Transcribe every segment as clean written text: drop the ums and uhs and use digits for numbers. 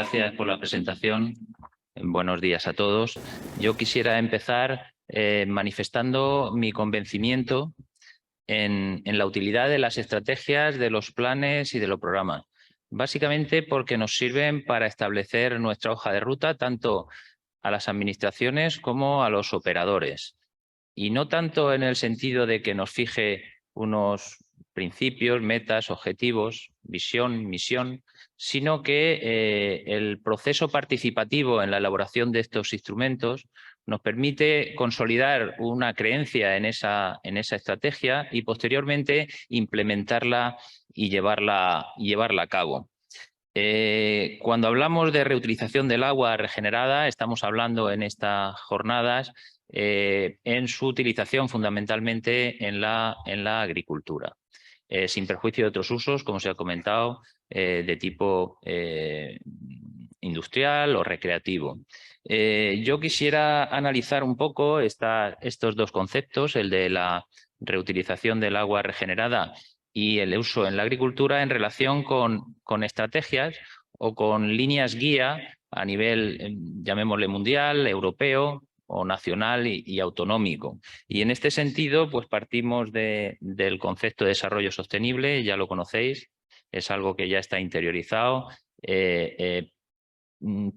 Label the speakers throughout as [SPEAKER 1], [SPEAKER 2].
[SPEAKER 1] gracias por la presentación. Buenos días a todos. Yo quisiera empezar manifestando mi convencimiento en la utilidad de las estrategias, de los planes y de los programas. Básicamente porque nos sirven para establecer nuestra hoja de ruta tanto a las administraciones como a los operadores. Y no tanto en el sentido de que nos fije unos principios, metas, objetivos, visión, misión, sino que el proceso participativo en la elaboración de estos instrumentos nos permite consolidar una creencia en esa estrategia y posteriormente implementarla y llevarla a cabo. Cuando hablamos de reutilización del agua regenerada, estamos hablando en estas jornadas en su utilización fundamentalmente en la agricultura, sin perjuicio de otros usos, como se ha comentado, de tipo industrial o recreativo. Yo quisiera analizar un poco estos dos conceptos, el de la reutilización del agua regenerada y el uso en la agricultura en relación con estrategias o con líneas guía a nivel, llamémosle mundial, europeo o nacional y autonómico. Y en este sentido, pues partimos del concepto de desarrollo sostenible, ya lo conocéis, es algo que ya está interiorizado.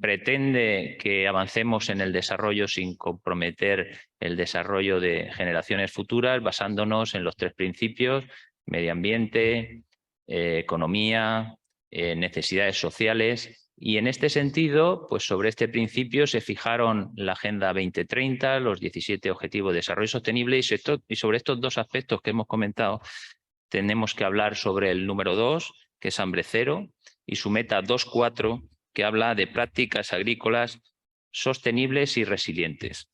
[SPEAKER 1] Pretende que avancemos en el desarrollo sin comprometer el desarrollo de generaciones futuras, basándonos en los tres principios: medio ambiente, economía, necesidades sociales. Y en este sentido, pues sobre este principio se fijaron la Agenda 2030, los 17 Objetivos de Desarrollo Sostenible, y sobre estos dos aspectos que hemos comentado tenemos que hablar sobre el número 2, que es hambre cero, y su meta 2.4, que habla de prácticas agrícolas sostenibles y resilientes.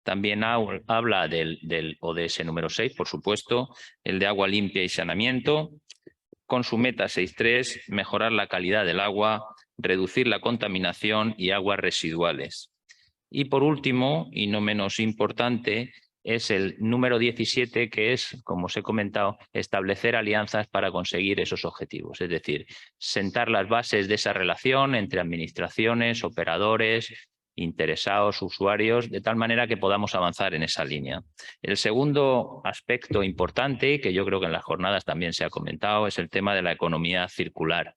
[SPEAKER 1] También habla del ODS número 6, por supuesto, el de agua limpia y saneamiento, con su meta 6.3, mejorar la calidad del agua, reducir la contaminación y aguas residuales. Y por último, y no menos importante, es el número 17, que es, como os he comentado, establecer alianzas para conseguir esos objetivos. Es decir, sentar las bases de esa relación entre administraciones, operadores, interesados, usuarios, de tal manera que podamos avanzar en esa línea. El segundo aspecto importante, que yo creo que en las jornadas también se ha comentado, es el tema de la economía circular.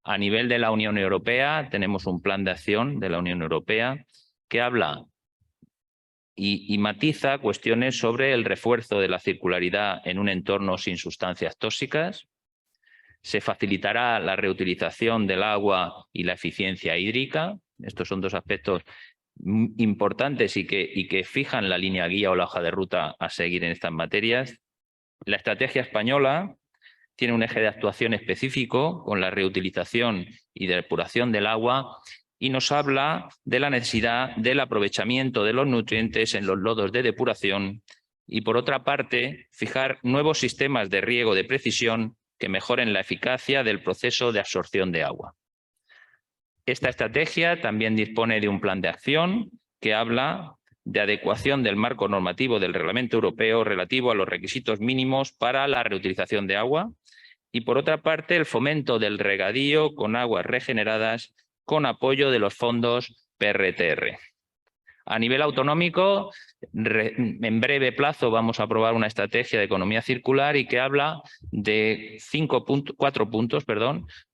[SPEAKER 1] A nivel de la Unión Europea tenemos un plan de acción de la Unión Europea que habla y matiza cuestiones sobre el refuerzo de la circularidad en un entorno sin sustancias tóxicas. Se facilitará la reutilización del agua y la eficiencia hídrica. Estos son dos aspectos importantes y que fijan la línea guía o la hoja de ruta a seguir en estas materias. La estrategia española tiene un eje de actuación específico con la reutilización y depuración del agua y nos habla de la necesidad del aprovechamiento de los nutrientes en los lodos de depuración y, por otra parte, fijar nuevos sistemas de riego de precisión que mejoren la eficacia del proceso de absorción de agua. Esta estrategia también dispone de un plan de acción que habla de adecuación del marco normativo del Reglamento Europeo relativo a los requisitos mínimos para la reutilización de agua y, por otra parte, el fomento del regadío con aguas regeneradas con apoyo de los fondos PRTR. A nivel autonómico, en breve plazo vamos a aprobar una estrategia de economía circular y que habla de 4 puntos.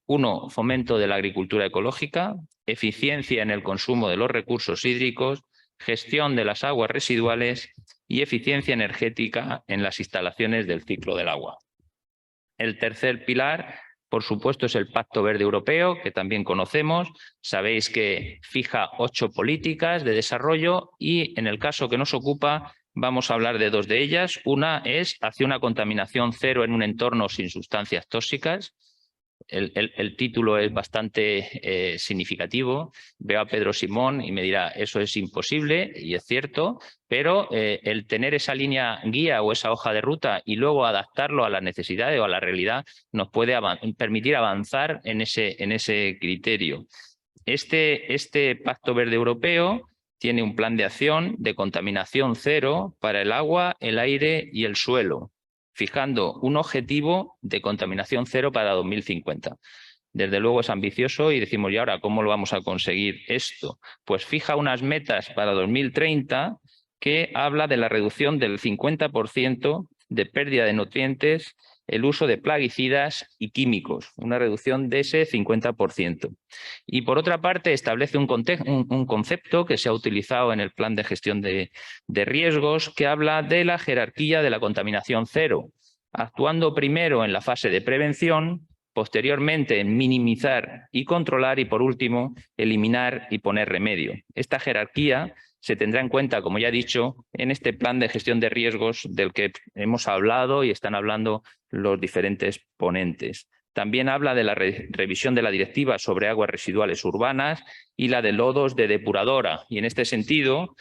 [SPEAKER 1] Uno, fomento de la agricultura ecológica, eficiencia en el consumo de los recursos hídricos, gestión de las aguas residuales y eficiencia energética en las instalaciones del ciclo del agua. El tercer pilar, por supuesto, es el Pacto Verde Europeo, que también conocemos. Sabéis que fija 8 políticas de desarrollo y, en el caso que nos ocupa, vamos a hablar de 2 de ellas. Una es hacia una contaminación cero en un entorno sin sustancias tóxicas. El título es bastante significativo. Veo a Pedro Simón y me dirá, eso es imposible, y es cierto, pero el tener esa línea guía o esa hoja de ruta y luego adaptarlo a las necesidades o a la realidad nos puede permitir avanzar en ese criterio. Este Pacto Verde Europeo tiene un plan de acción de contaminación cero para el agua, el aire y el suelo, fijando un objetivo de contaminación cero para 2050. desde luego es ambicioso y decimos, ¿y ahora cómo lo vamos a conseguir esto? Pues fija unas metas para 2030 que habla de la reducción del 50% de pérdida de nutrientes, el uso de plaguicidas y químicos, una reducción de ese 50%. Y por otra parte establece un concepto que se ha utilizado en el plan de gestión de riesgos que habla de la jerarquía de la contaminación cero, actuando primero en la fase de prevención, posteriormente en minimizar y controlar y por último eliminar y poner remedio. Esta jerarquía se tendrá en cuenta, como ya he dicho, en este plan de gestión de riesgos del que hemos hablado y están hablando los diferentes ponentes. También habla de la revisión de la directiva sobre aguas residuales urbanas y la de lodos de depuradora. Y en este sentido,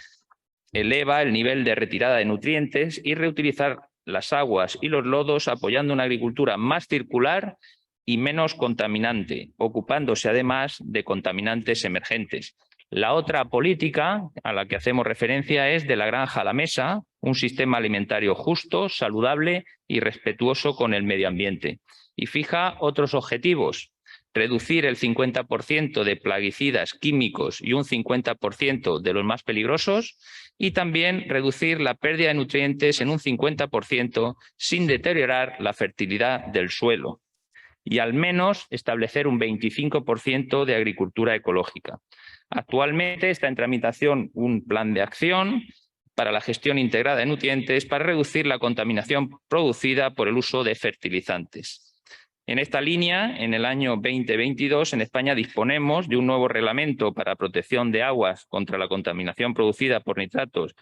[SPEAKER 1] eleva el nivel de retirada de nutrientes y reutilizar las aguas y los lodos apoyando una agricultura más circular y menos contaminante, ocupándose además de contaminantes emergentes. La otra política a la que hacemos referencia es de la granja a la mesa, un sistema alimentario justo, saludable y respetuoso con el medio ambiente. Y fija otros objetivos: reducir el 50% de plaguicidas químicos y un 50% de los más peligrosos, y también reducir la pérdida de nutrientes en un 50% sin deteriorar la fertilidad del suelo. Y al menos establecer un 25% de agricultura ecológica. Actualmente está en tramitación un plan de acción para la gestión integrada de nutrientes para reducir la contaminación producida por el uso de fertilizantes. En esta línea, en el año 2022, en España disponemos de un nuevo reglamento para protección de aguas contra la contaminación producida por nitratos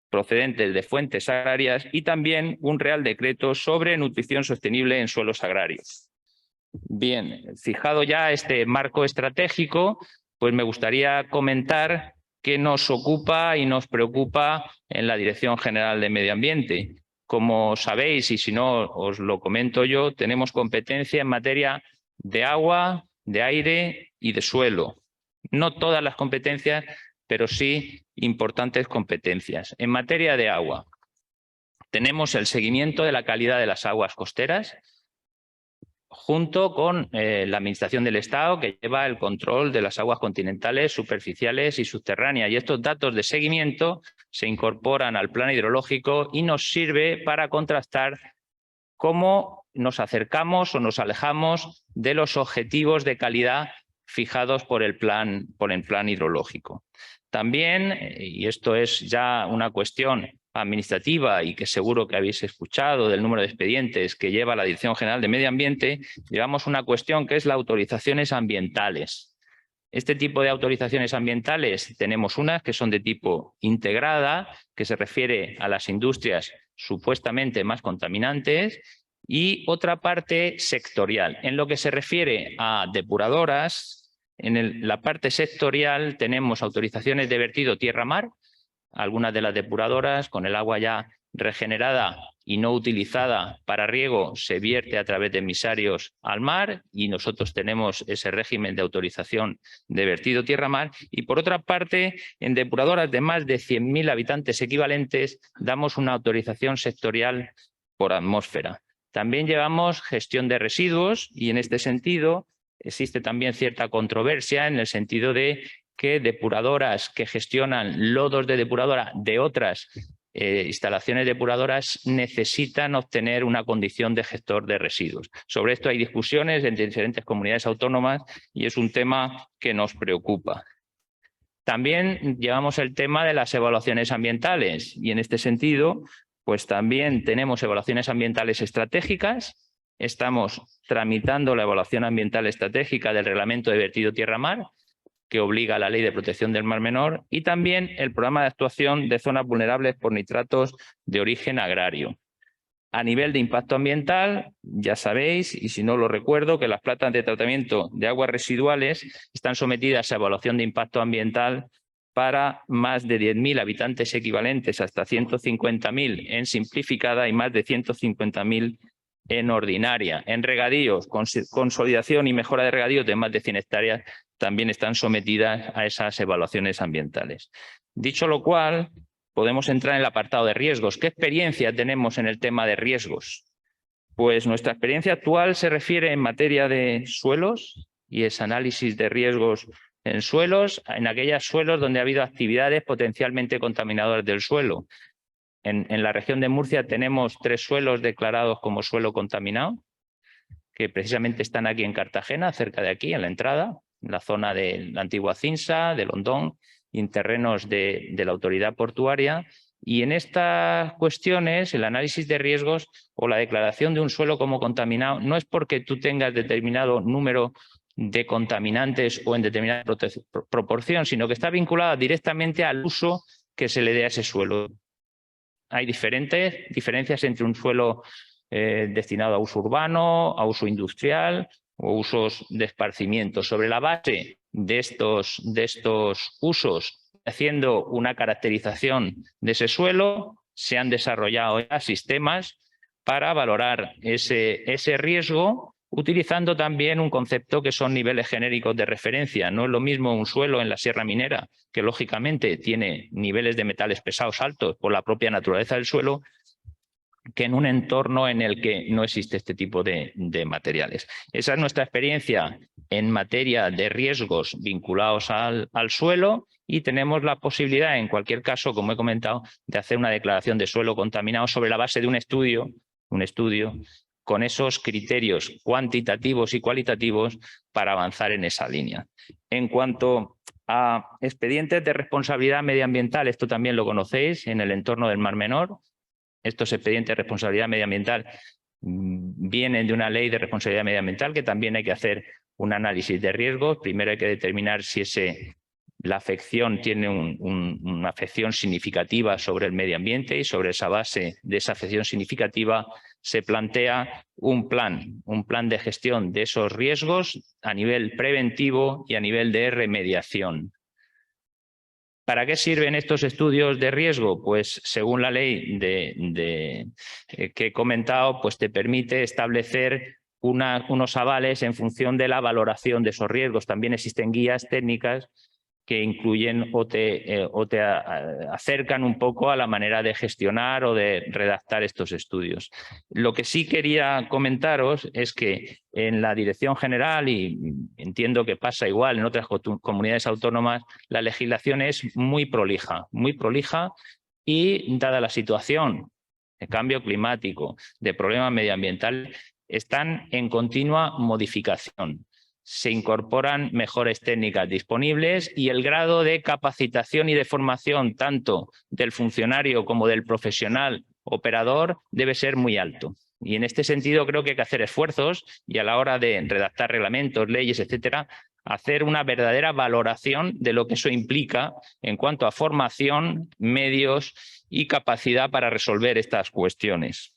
[SPEAKER 1] procedentes de fuentes agrarias y también un Real Decreto sobre nutrición sostenible en suelos agrarios. Bien, fijado ya este marco estratégico, pues me gustaría comentar qué nos ocupa y nos preocupa en la Dirección General de Medio Ambiente. Como sabéis, y si no os lo comento yo, tenemos competencia en materia de agua, de aire y de suelo. No todas las competencias, pero sí importantes competencias. En materia de agua, tenemos el seguimiento de la calidad de las aguas costeras, junto con la Administración del Estado, que lleva el control de las aguas continentales, superficiales y subterráneas. Y estos datos de seguimiento se incorporan al plan hidrológico y nos sirve para contrastar cómo nos acercamos o nos alejamos de los objetivos de calidad fijados por el plan hidrológico. También, y esto es ya una cuestión administrativa y que seguro que habéis escuchado del número de expedientes que lleva la Dirección General de Medio Ambiente, llevamos una cuestión que es las autorizaciones ambientales. Este tipo de autorizaciones ambientales tenemos unas que son de tipo integrada, que se refiere a las industrias supuestamente más contaminantes, y otra parte sectorial. En lo que se refiere a depuradoras, en la parte sectorial tenemos autorizaciones de vertido tierra-mar. Algunas de las depuradoras, con el agua ya regenerada y no utilizada para riego, se vierte a través de emisarios al mar y nosotros tenemos ese régimen de autorización de vertido tierra-mar. Y por otra parte, en depuradoras de más de 100.000 habitantes equivalentes, damos una autorización sectorial por atmósfera. También llevamos gestión de residuos y en este sentido existe también cierta controversia en el sentido de que depuradoras que gestionan lodos de depuradora de otras instalaciones depuradoras necesitan obtener una condición de gestor de residuos. Sobre esto hay discusiones entre diferentes comunidades autónomas y es un tema que nos preocupa. También llevamos el tema de las evaluaciones ambientales y en este sentido, pues también tenemos evaluaciones ambientales estratégicas. Estamos tramitando la evaluación ambiental estratégica del Reglamento de Vertido Tierra-Mar, que obliga a la Ley de Protección del Mar Menor, y también el Programa de Actuación de Zonas Vulnerables por Nitratos de Origen Agrario. A nivel de impacto ambiental, ya sabéis, y si no lo recuerdo, que las plantas de tratamiento de aguas residuales están sometidas a evaluación de impacto ambiental para más de 10.000 habitantes equivalentes, hasta 150.000 en simplificada y más de 150.000 en ordinaria. En regadíos, consolidación y mejora de regadíos de más de 100 hectáreas también están sometidas a esas evaluaciones ambientales. Dicho lo cual, podemos entrar en el apartado de riesgos. ¿Qué experiencia tenemos en el tema de riesgos? Pues nuestra experiencia actual se refiere en materia de suelos, y es análisis de riesgos en suelos, en aquellos suelos donde ha habido actividades potencialmente contaminadoras del suelo. En la región de Murcia tenemos 3 suelos declarados como suelo contaminado, que precisamente están aquí en Cartagena, cerca de aquí, en la entrada, en la zona de la antigua Cinsa, de Londón, y en terrenos de la autoridad portuaria. Y en estas cuestiones, el análisis de riesgos o la declaración de un suelo como contaminado no es porque tú tengas determinado número de contaminantes o en determinada proporción, sino que está vinculada directamente al uso que se le dé a ese suelo. Hay diferencias entre un suelo destinado a uso urbano, a uso industrial o usos de esparcimiento. Sobre la base de estos usos, haciendo una caracterización de ese suelo, se han desarrollado ya sistemas para valorar ese riesgo, utilizando también un concepto que son niveles genéricos de referencia. No es lo mismo un suelo en la Sierra Minera, que lógicamente tiene niveles de metales pesados altos por la propia naturaleza del suelo, que en un entorno en el que no existe este tipo de materiales. Esa es nuestra experiencia en materia de riesgos vinculados al suelo, y tenemos la posibilidad, en cualquier caso, como he comentado, de hacer una declaración de suelo contaminado sobre la base de un estudio con esos criterios cuantitativos y cualitativos para avanzar en esa línea. En cuanto a expedientes de responsabilidad medioambiental, esto también lo conocéis en el entorno del Mar Menor. Estos expedientes de responsabilidad medioambiental vienen de una ley de responsabilidad medioambiental que también hay que hacer un análisis de riesgos. Primero hay que determinar si la afección tiene una afección significativa sobre el medio ambiente, y sobre esa base de esa afección significativa se plantea un plan de gestión de esos riesgos a nivel preventivo y a nivel de remediación. ¿Para qué sirven estos estudios de riesgo? Pues según la ley que he comentado, pues te permite establecer unos avales en función de la valoración de esos riesgos. También existen guías técnicas que incluyen o te acercan un poco a la manera de gestionar o de redactar estos estudios. Lo que sí quería comentaros es que en la Dirección General, y entiendo que pasa igual en otras comunidades autónomas, la legislación es muy prolija, y dada la situación de cambio climático, de problemas medioambientales, están en continua modificación. Se incorporan mejores técnicas disponibles y el grado de capacitación y de formación tanto del funcionario como del profesional operador debe ser muy alto. Y en este sentido creo que hay que hacer esfuerzos, y a la hora de redactar reglamentos, leyes, etcétera, hacer una verdadera valoración de lo que eso implica en cuanto a formación, medios y capacidad para resolver estas cuestiones.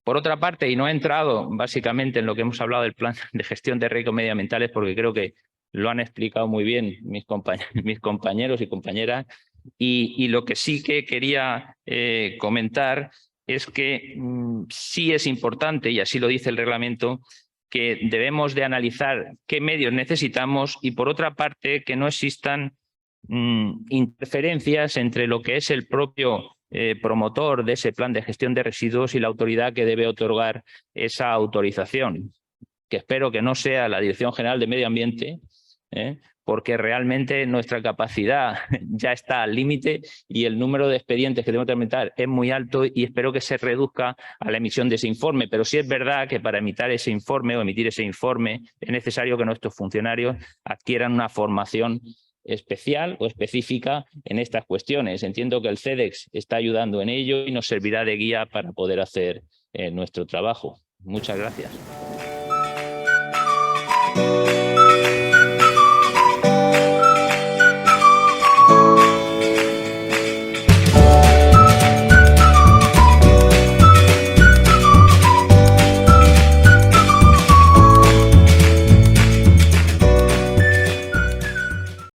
[SPEAKER 1] Por otra parte, y no he entrado básicamente en lo que hemos hablado del plan de gestión de riesgos medioambientales, porque creo que lo han explicado muy bien mis compañeros y compañeras, y lo que sí que quería comentar es que sí es importante, y así lo dice el reglamento, que debemos de analizar qué medios necesitamos, y por otra parte que no existan interferencias entre lo que es el propio promotor de ese plan de gestión de residuos y la autoridad que debe otorgar esa autorización, que espero que no sea la Dirección General de Medio Ambiente, porque realmente nuestra capacidad ya está al límite y el número de expedientes que debemos tramitar es muy alto, y espero que se reduzca a la emisión de ese informe. Pero sí es verdad que para emitir ese informe es necesario que nuestros funcionarios adquieran una formación especial o específica en estas cuestiones. Entiendo que el CEDEX está ayudando en ello y nos servirá de guía para poder hacer nuestro trabajo. Muchas gracias.